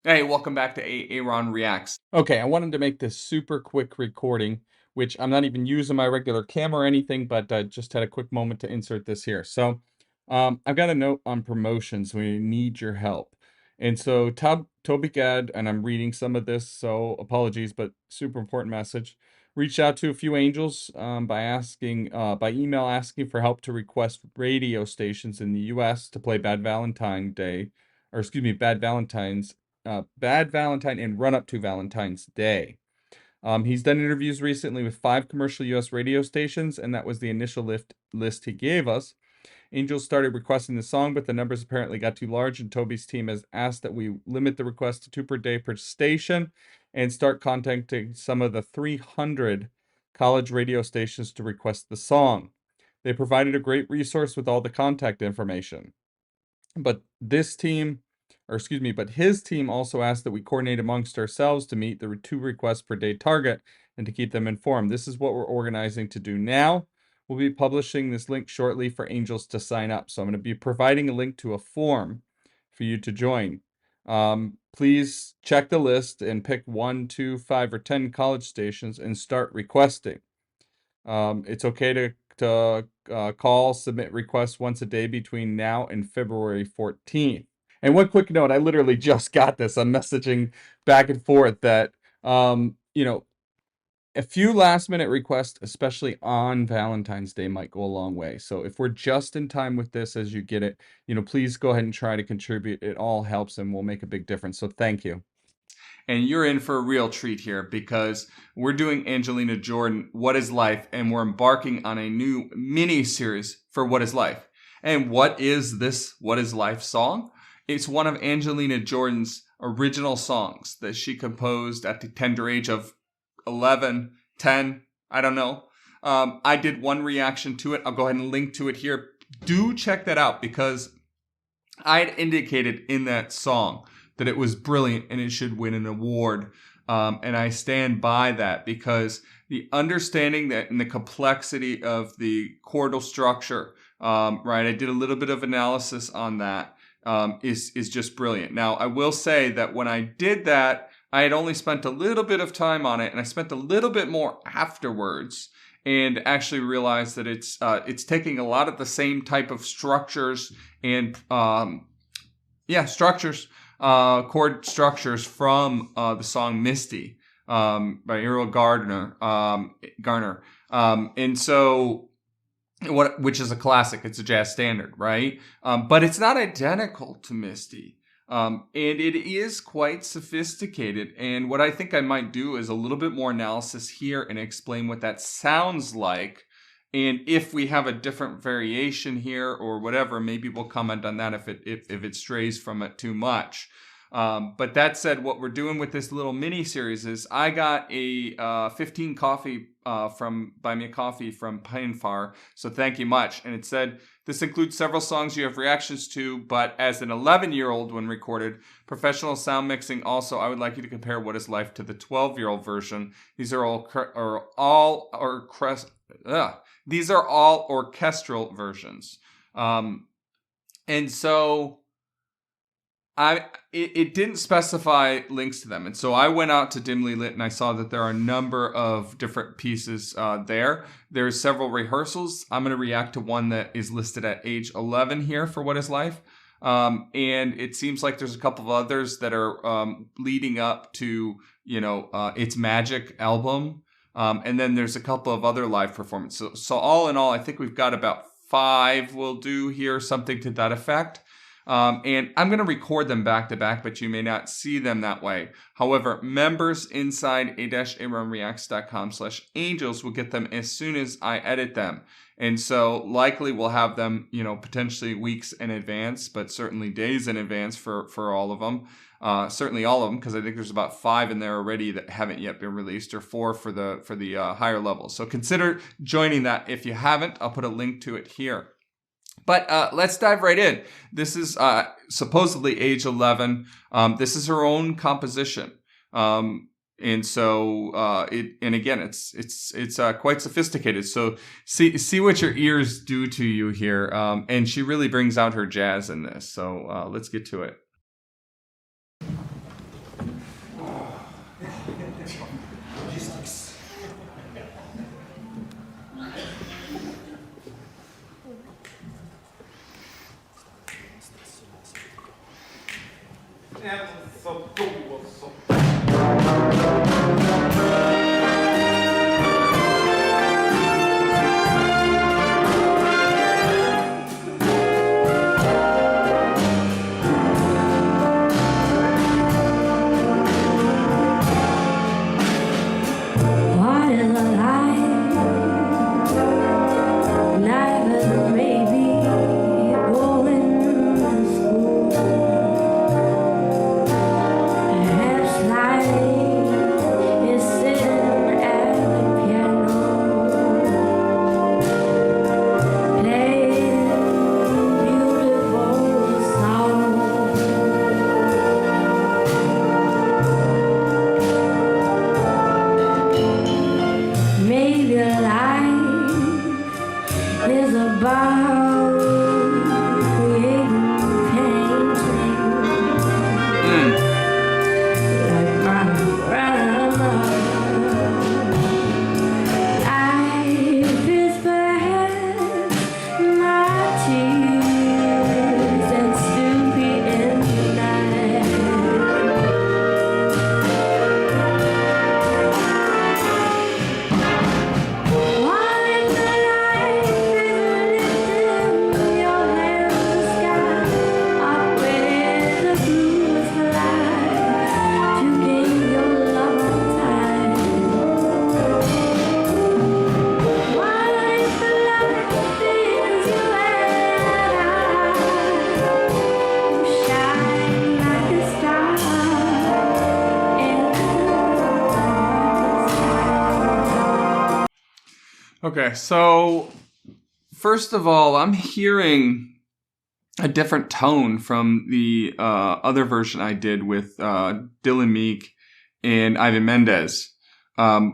Hey, welcome back to A-Aron Reacts. Okay, I wanted to make this super quick recording, which I'm not even using my regular camera or anything, but just had a quick moment to insert this here. So, I've got a note on promotions. We need your help. And so, Toby Gad, and I'm reading some of this, so apologies, but super important message. Reached out to a few angels by email asking for help to request radio stations in the U.S. to play Bad Valentine Day, or excuse me, Bad Valentine and run up to Valentine's Day. He's done interviews recently with 5 commercial U.S. radio stations, and that was the initial list he gave us. Angels started requesting the song, but the numbers apparently got too large, and Toby's team has asked that we limit the request to 2 per day per station and start contacting some of the 300 college radio stations to request the song. They provided a great resource with all the contact information. But this team, or excuse me, but his team also asked that we coordinate amongst ourselves to meet the 2 requests per day target and to keep them informed. This is what we're organizing to do now. We'll be publishing this link shortly for angels to sign up. So I'm going to be providing a link to a form for you to join. Please check the list and pick 1, 2, 5, or 10 college stations and start requesting. It's okay to call, submit requests once a day between now and February 14th. And one quick note, I literally just got this. I'm messaging back and forth that, you know, a few last minute requests, especially on Valentine's Day, might go a long way. So if we're just in time with this as you get it, please go ahead and try to contribute. It all helps and will make a big difference. So thank you. And you're in for a real treat here because we're doing Angelina Jordan, What is Life? And we're embarking on a new mini series for What is Life? And what is this What is Life song? It's one of Angelina Jordan's original songs that she composed at the tender age of 11, 10, I don't know. I did one reaction to it. I'll go ahead and link to it here. Do check that out because I'd indicated in that song that it was brilliant and it should win an award. And I stand by that because the understanding that and the complexity of the chordal structure, right? I did a little bit of analysis on that. Is just brilliant. Now, I will say that when I did that, I had only spent a little bit of time on it, and I spent a little bit more afterwards, and actually realized that it's taking a lot of the same type of structures and chord structures from the song Misty by Errol Garner. And so which is a classic. It's a jazz standard, right? But it's not identical to Misty. And it is quite sophisticated. And what I think I might do is a little bit more analysis here and explain what that sounds like. And if we have a different variation here or whatever, maybe we'll comment on that if it strays from it too much. But that said, what we're doing with this little mini series is I got a 15 coffee from Buy Me a Coffee from Pinefar. So thank you much. And it said, this includes several songs you have reactions to, but as an 11-year-old when recorded, professional sound mixing also, I would like you to compare What is Life to the 12-year-old version. These are all orchestral versions. And so it didn't specify links to them. And so I went out to Dimly Lit and I saw that there are a number of different pieces there. There's several rehearsals. I'm going to react to one that is listed at age 11 here for What is Life. And it seems like there's a couple of others that are leading up to, It's Magic album. And then there's a couple of other live performances. So all in all, I think we've got about 5 we'll do here, something to that effect. And I'm going to record them back to back, but you may not see them that way. However, members inside a-aronreacts.com/angels will get them as soon as I edit them. And so likely we'll have them, potentially weeks in advance, but certainly days in advance for all of them. Certainly all of them, because I think there's about 5 in there already that haven't yet been released, or 4 for the higher levels. So consider joining that. If you haven't, I'll put a link to it here. But let's dive right in. This is supposedly age 11. This is her own composition, and so it's quite sophisticated. So see what your ears do to you here. And she really brings out her jazz in this. So let's get to it. Logistics. And so Toby was so. What is a life? Life is maybe going to school. Perhaps life is sitting at the piano, playing beautiful songs. Maybe life is about creating paintings like my grandma. Life is perhaps my tears and Snoopy in the night. What if the light is lifting your hand to the sky, up where the blues fly, to gain your love on time? What if the light fills you and I, shine like a star in the darkest night? Okay, so first of all, I'm hearing a different tone from the other version I did with Dylan Meek and Ivan Mendez,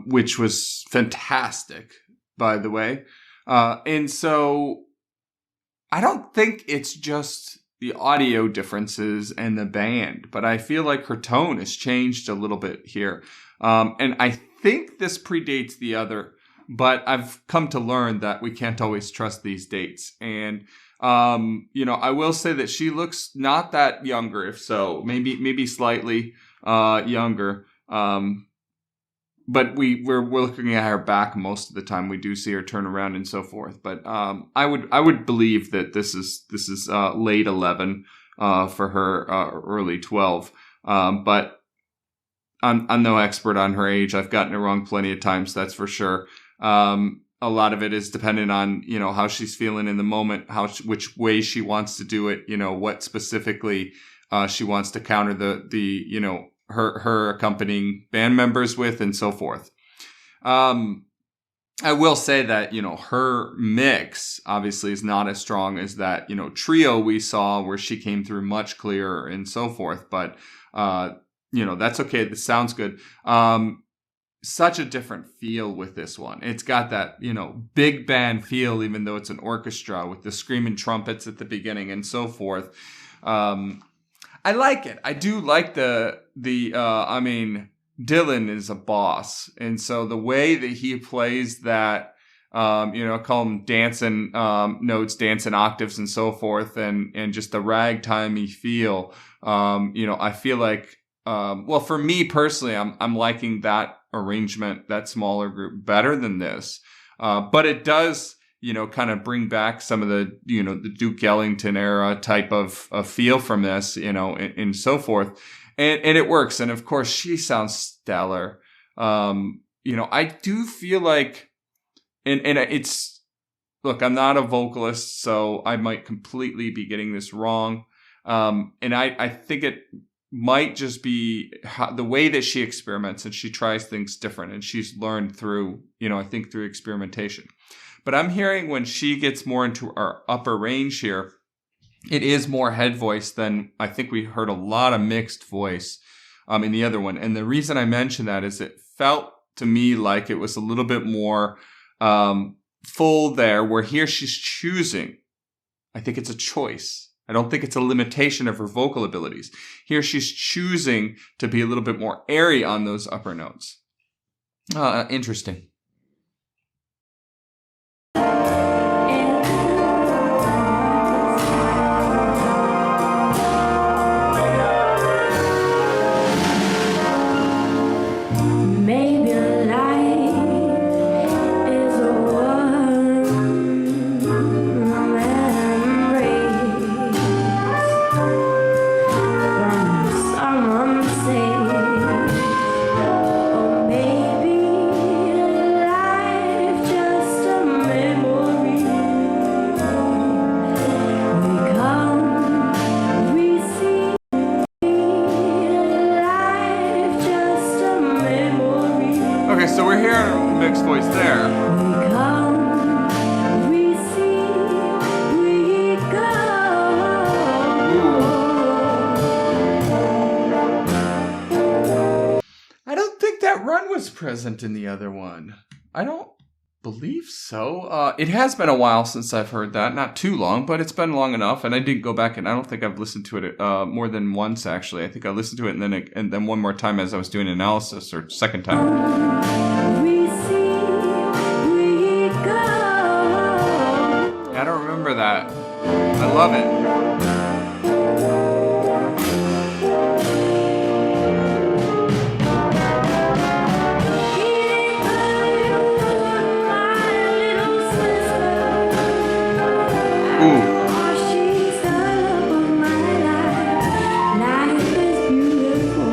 which was fantastic, by the way. And so I don't think it's just the audio differences and the band, but I feel like her tone has changed a little bit here. And I think this predates the other, but I've come to learn that we can't always trust these dates. And, I will say that she looks not that younger, if so, maybe slightly younger. But we're looking at her back most of the time. We do see her turn around and so forth. But I would believe that this is late 11 for her, early 12. But I'm no expert on her age. I've gotten it wrong plenty of times, that's for sure. A lot of it is dependent on, how she's feeling in the moment, which way she wants to do it, what specifically she wants to counter the her accompanying band members with and so forth. I will say that, her mix obviously is not as strong as that, trio we saw where she came through much clearer and so forth. But, that's okay. This sounds good. Such a different feel with this one. It's got that, big band feel, even though it's an orchestra with the screaming trumpets at the beginning and so forth. I like it. I do like Dylan is a boss. And so the way that he plays that, I call them dancing notes, dancing octaves and so forth, and just the ragtimey feel, I feel like, for me personally, I'm liking that arrangement, that smaller group better than this. But it does, kind of bring back some of the, the Duke Ellington era type of feel from this, and so forth. And it works. And of course, she sounds stellar. I do feel like, and look, I'm not a vocalist, so I might completely be getting this wrong. And I think it might just be the way that she experiments and she tries things different, and she's learned through, I think through experimentation. But I'm hearing when she gets more into our upper range here, it is more head voice than I think we heard a lot of mixed voice in the other one. And the reason I mention that is it felt to me like it was a little bit more full there, where here she's choosing. I think it's a choice. I don't think it's a limitation of her vocal abilities. Here she's choosing to be a little bit more airy on those upper notes. Interesting. Maybe life is a warm embrace from someone safe, or maybe life just a memory. We come, we see life just a memory. Okay, so we're hearing mixed voice there. We come, we see, we go. I don't think that run was present in the other one. I don't believe so. It has been a while since I've heard that. Not too long, but it's been long enough. And I did go back, and I don't think I've listened to it more than once, actually. I think I listened to it and then one more time as I was doing analysis, or second time. We see, we go. I don't remember that. I love it. Ooh. She's the love of my life. Life is beautiful.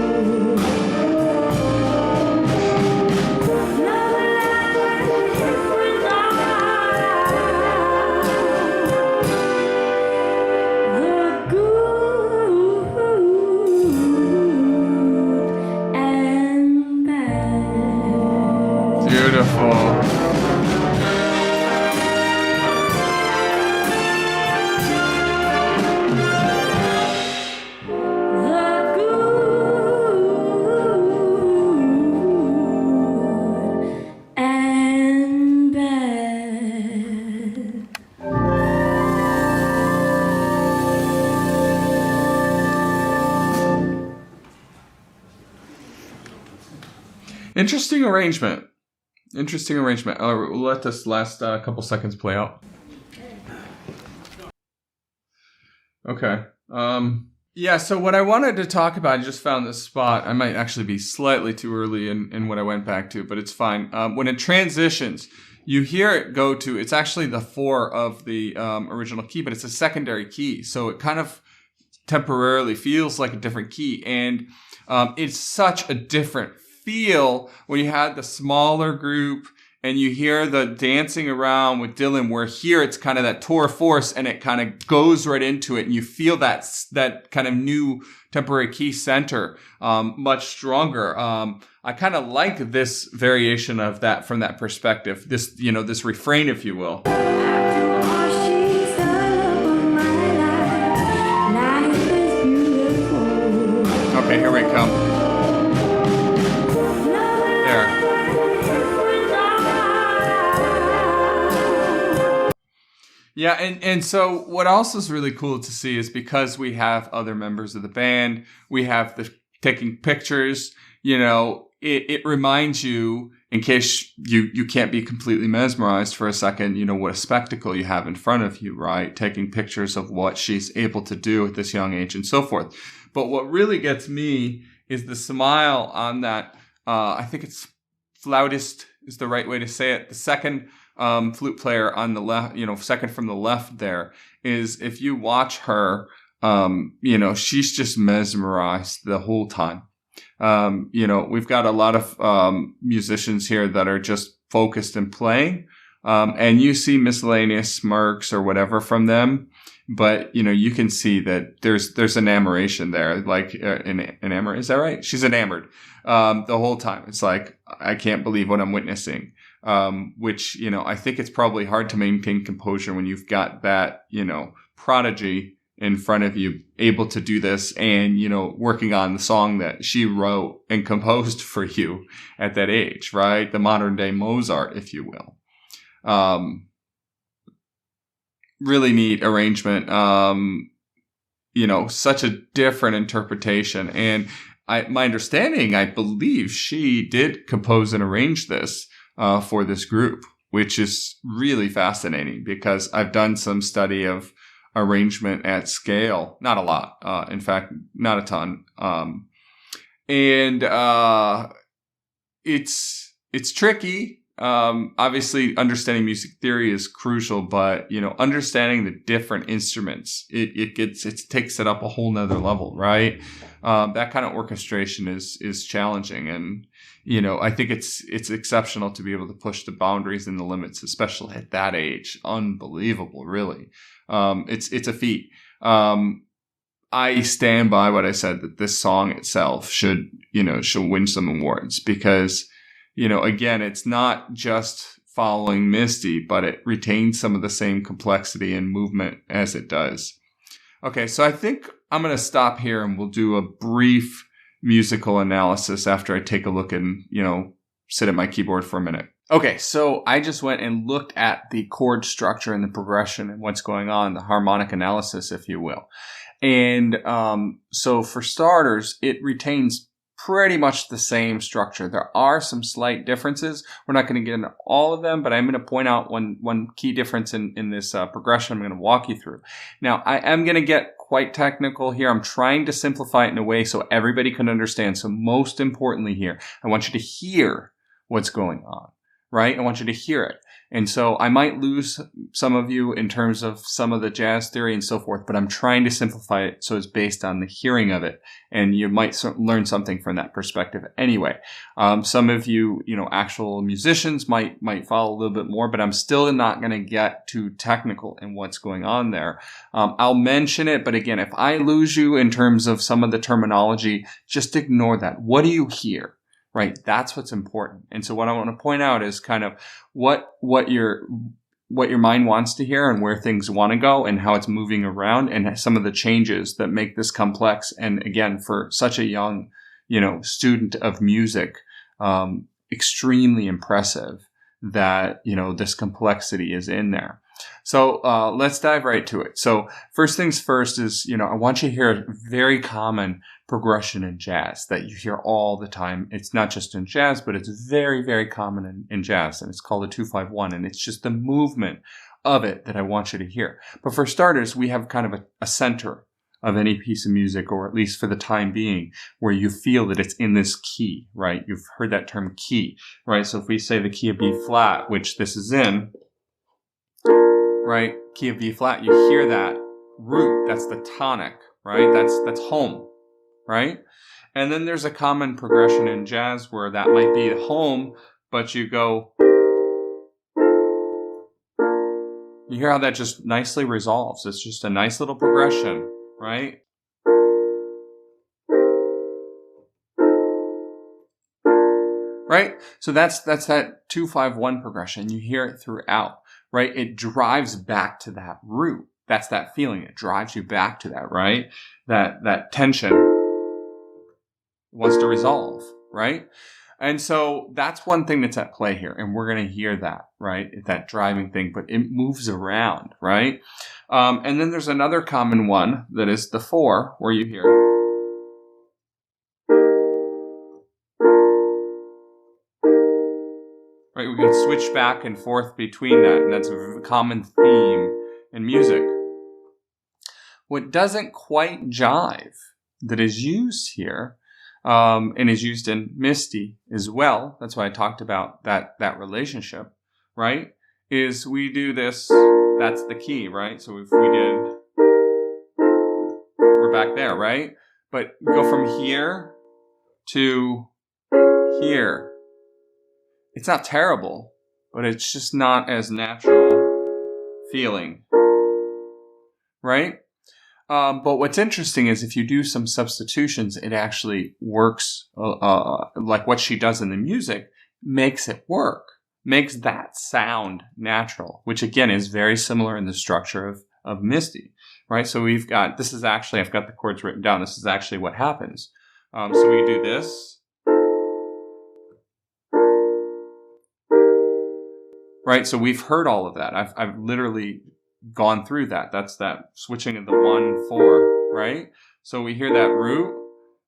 The good and bad. Beautiful. The good and bad. Interesting arrangement. Interesting arrangement. We'll let this last couple seconds play out. Okay. Yeah, so what I wanted to talk about, I just found this spot. I might actually be slightly too early in what I went back to, but it's fine. When it transitions, you hear it go to, it's actually the 4 of the original key, but it's a secondary key. So it kind of temporarily feels like a different key. And it's such a different feel when you had the smaller group and you hear the dancing around with Dylan, where here it's kind of that tour force and it kind of goes right into it, and you feel that kind of new temporary key center much stronger. I kind of like this variation of that from that perspective, this refrain, if you will. She's the love of my life. Life is beautiful. Okay, here we come. There. Yeah, and so what also is really cool to see is because we have other members of the band, we have the taking pictures, it reminds you, in case you can't be completely mesmerized for a second, what a spectacle you have in front of you, right? Taking pictures of what she's able to do at this young age and so forth. But what really gets me is the smile on that, I think it's flautist is the right way to say it. The second flute player on the left, second from the left there, is if you watch her, she's just mesmerized the whole time. We've got a lot of musicians here that are just focused and playing, and you see miscellaneous smirks or whatever from them, but you can see that there's enamoration there, like enamored. Is that right? She's enamored the whole time. It's like, I can't believe what I'm witnessing. Which, I think it's probably hard to maintain composure when you've got that, prodigy in front of you, able to do this and, working on the song that she wrote and composed for you at that age, right? The modern day Mozart, if you will. Really neat arrangement. Such a different interpretation. And my understanding, I believe she did compose and arrange this for this group, which is really fascinating because I've done some study of arrangement at scale. Not a lot. In fact, not a ton. And it's tricky. Obviously understanding music theory is crucial, but understanding the different instruments, it takes it up a whole nother level, right? That kind of orchestration is challenging. And, I think it's exceptional to be able to push the boundaries and the limits, especially at that age. Unbelievable, really. It's a feat. I stand by what I said, that this song itself should win some awards because, again, it's not just following Misty, but it retains some of the same complexity and movement as it does. Okay, so I think I'm going to stop here and we'll do a brief musical analysis after I take a look and, sit at my keyboard for a minute. Okay, so I just went and looked at the chord structure and the progression and what's going on, the harmonic analysis, if you will. And so for starters, it retains pretty much the same structure. There are some slight differences. We're not going to get into all of them, but I'm going to point out one key difference in this progression I'm going to walk you through. Now, I am going to get quite technical here. I'm trying to simplify it in a way so everybody can understand. So most importantly here, I want you to hear what's going on, right? I want you to hear it. And so I might lose some of you in terms of some of the jazz theory and so forth, but I'm trying to simplify it so it's based on the hearing of it. And you might learn something from that perspective anyway. Some of you, actual musicians might follow a little bit more, but I'm still not going to get too technical in what's going on there. I'll mention it, but again, if I lose you in terms of some of the terminology, just ignore that. What do you hear? Right, that's what's important. And so what I want to point out is kind of what your mind wants to hear and where things want to go and how it's moving around and some of the changes that make this complex. And again, for such a young, student of music, extremely impressive that, this complexity is in there. So let's dive right to it. So first things first is, I want you to hear a very common progression in jazz that you hear all the time. It's not just in jazz, but it's very, very common in jazz. And it's called a 2-5-1. And it's just the movement of it that I want you to hear. But for starters, we have kind of a center of any piece of music, or at least for the time being, where you feel that it's in this key, right? You've heard that term key, right? So if we say the key of B flat, which this is in, right? Key of B flat, you hear that root, that's the tonic, right? That's home, right? And then there's a common progression in jazz where that might be home, but you go, you hear how that just nicely resolves. It's just a nice little progression, right? Right? So that's that 2-5-1 progression. You hear it throughout, right? It drives back to that root. That's that feeling. It drives you back to that, right? That tension wants to resolve, right? And so that's one thing that's at play here. And we're going to hear that, right? That driving thing, but it moves around, right? And then there's another common one that is the 4, where you hear, right? We can switch back and forth between that. And that's a common theme in music. What doesn't quite jive that is used here, and is used in Misty as well, that's why I talked about that relationship, right, is we do this, that's the key, right? So if we did, we're back there, right? But go from here to here. It's not terrible, but it's just not as natural feeling, right? But what's interesting is if you do some substitutions, it actually works, like what she does in the music makes it work, makes that sound natural, which again is very similar in the structure of Misty, right? So we've got, this is actually, I've got the chords written down. This is actually what happens. So we do this, right? So we've heard all of that. I've literally gone through that. That's that switching of the 1-4, right? So we hear that root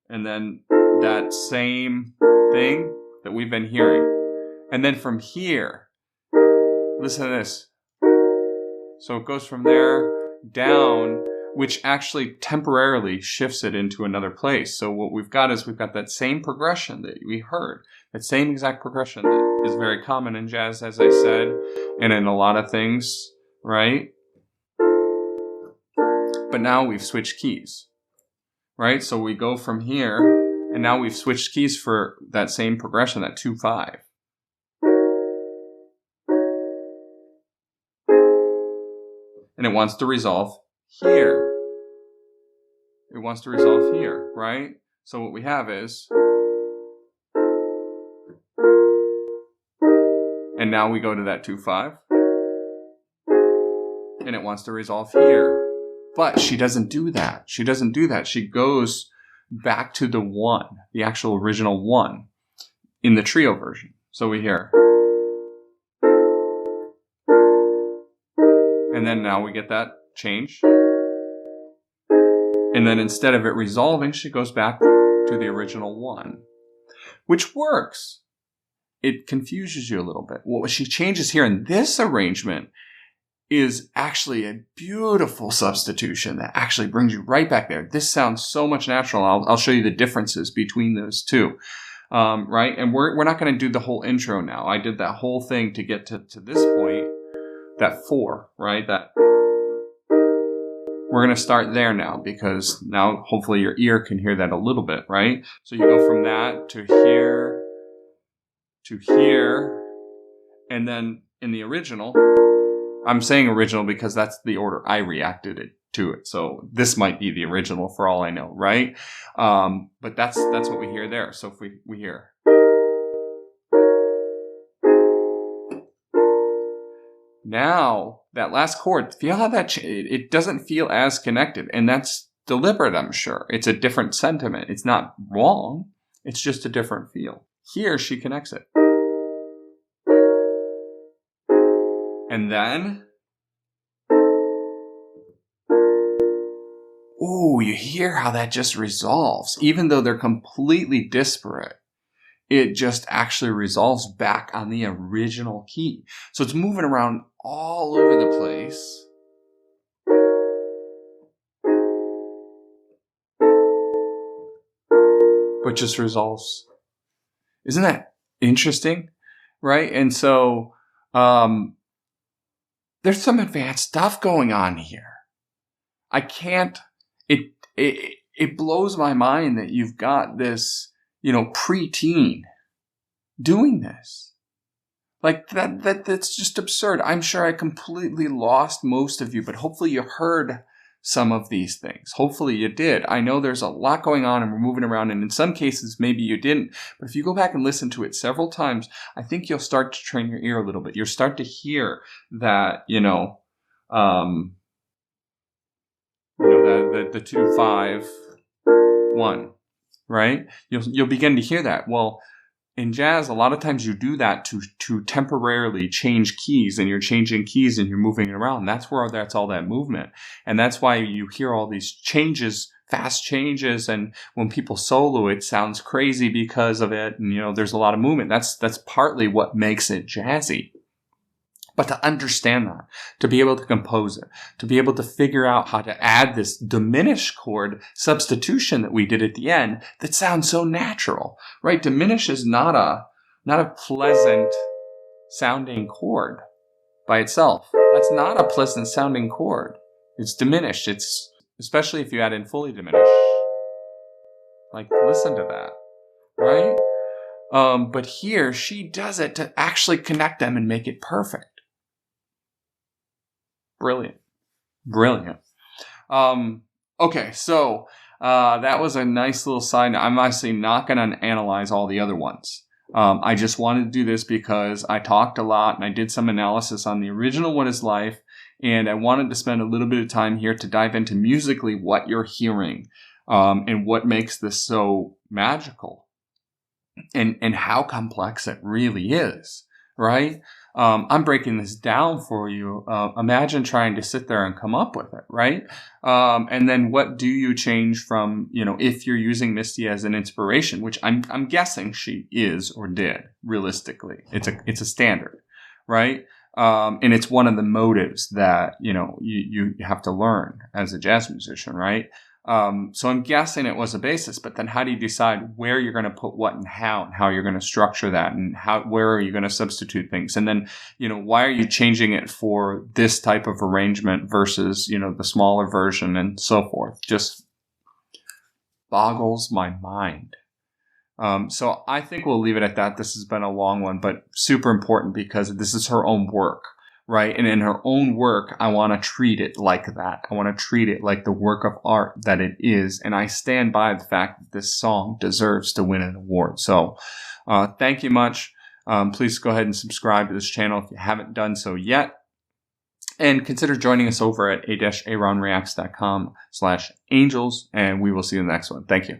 and then that same thing that we've been hearing. And then from here, listen to this. So it goes from there down, which actually temporarily shifts it into another place. So what we've got is we've got that same progression that we heard, that same exact progression that is very common in jazz, as I said, and in a lot of things, right? But now we've switched keys, right? So we go from here, and now we've switched keys for that same progression, that 2-5. And it wants to resolve here. It wants to resolve here, right? So what we have is, and now we go to that 2-5, and it wants to resolve here. But she doesn't do that. She doesn't do that. She goes back to the 1, the actual original 1 in the trio version. So we hear, and then now we get that change. And then instead of it resolving, she goes back to the original 1, which works. It confuses you a little bit. What she changes here in this arrangement is actually a beautiful substitution that actually brings you right back there. This sounds so much natural. I'll show you the differences between those two, right? And we're not going to do the whole intro now. I did that whole thing to get to this point, that 4, right? That we're going to start there now, because now hopefully your ear can hear that a little bit, right? So you go from that to here, and then in the original, I'm saying original because that's the order I reacted to it. So this might be the original for all I know, right? But that's what we hear there. So if we hear. Now, that last chord, feel how that, it doesn't feel as connected. And that's deliberate, I'm sure. It's a different sentiment. It's not wrong. It's just a different feel. Here, she connects it. And then, ooh, you hear how that just resolves. Even though they're completely disparate, it just actually resolves back on the original key. So it's moving around all over the place. But just resolves. Isn't that interesting? Right? And so, there's some advanced stuff going on here. I can't, it blows my mind that you've got this, preteen doing this. Like that's just absurd. I'm sure I completely lost most of you, but hopefully you heard some of these things. Hopefully you did. I know there's a lot going on and we're moving around, and in some cases maybe you didn't. But if you go back and listen to it several times, I think you'll start to train your ear a little bit. You'll start to hear that, the 2-5-1, right? You'll begin to hear that. Well, in jazz, a lot of times you do that to temporarily change keys, and you're changing keys and you're moving it around. That's all that movement. And that's why you hear all these changes, fast changes. And when people solo, it sounds crazy because of it. And, there's a lot of movement. That's partly what makes it jazzy. But to understand that, to be able to compose it, to be able to figure out how to add this diminished chord substitution that we did at the end that sounds so natural, right? Diminish is not a pleasant sounding chord by itself. That's not a pleasant sounding chord. It's diminished. It's, especially if you add in fully diminished. Like, listen to that, right? But here, she does it to actually connect them and make it perfect. Brilliant. Okay, so that was a nice little side. I'm obviously not going to analyze all the other ones. I just wanted to do this because I talked a lot and I did some analysis on the original What Is Life, and I wanted to spend a little bit of time here to dive into musically what you're hearing, and what makes this so magical, and how complex it really is, right? I'm breaking this down for you. Imagine trying to sit there and come up with it, right? And then what do you change from, if you're using Misty as an inspiration, which I'm guessing she is or did, realistically. It's a standard, right? And it's one of the motives that, you have to learn as a jazz musician, right? So I'm guessing it was a basis, but then how do you decide where you're going to put what and how you're going to structure that, and where are you going to substitute things? And then, why are you changing it for this type of arrangement versus, the smaller version and so forth? Just boggles my mind. So I think we'll leave it at that. This has been a long one, but super important because this is her own work. Right. And in her own work, I want to treat it like that. I want to treat it like the work of art that it is. And I stand by the fact that this song deserves to win an award. So thank you much. Please go ahead and subscribe to this channel if you haven't done so yet. And consider joining us over at a-aronreacts.com/angels. And we will see you in the next one. Thank you.